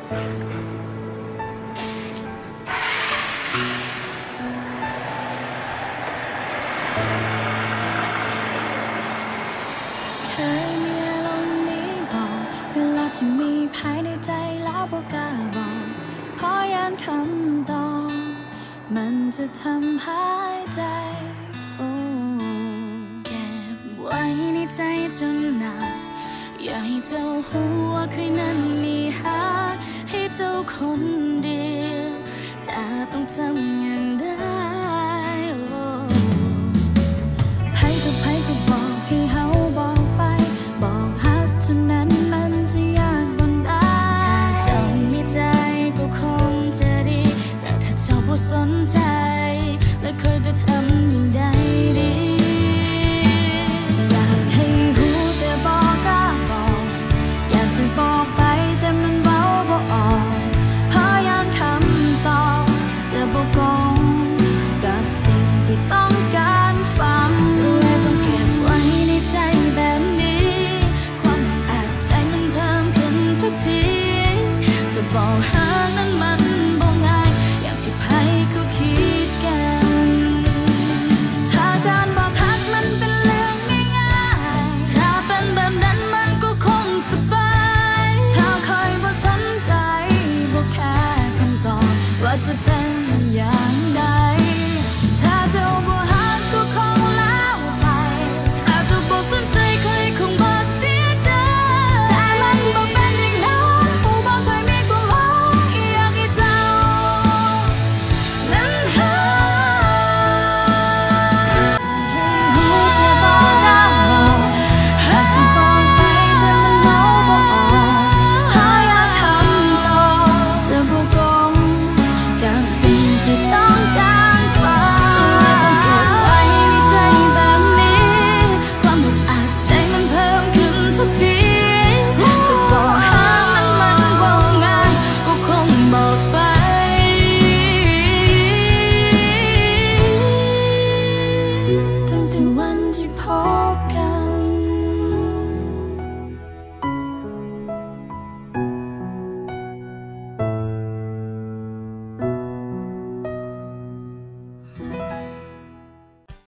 เคยมีอารมณ์นี้บอกเวลาที่มีภายในใจแล้วบอกกล้าบอกขอย้ำคำตอบมันจะทำหายใจเก็บไว้ในใจจนนานอย่าให้เจ้าหัวใครนั้นมีหาให้เจ้าคนเดียวจะต้องจำอย่าง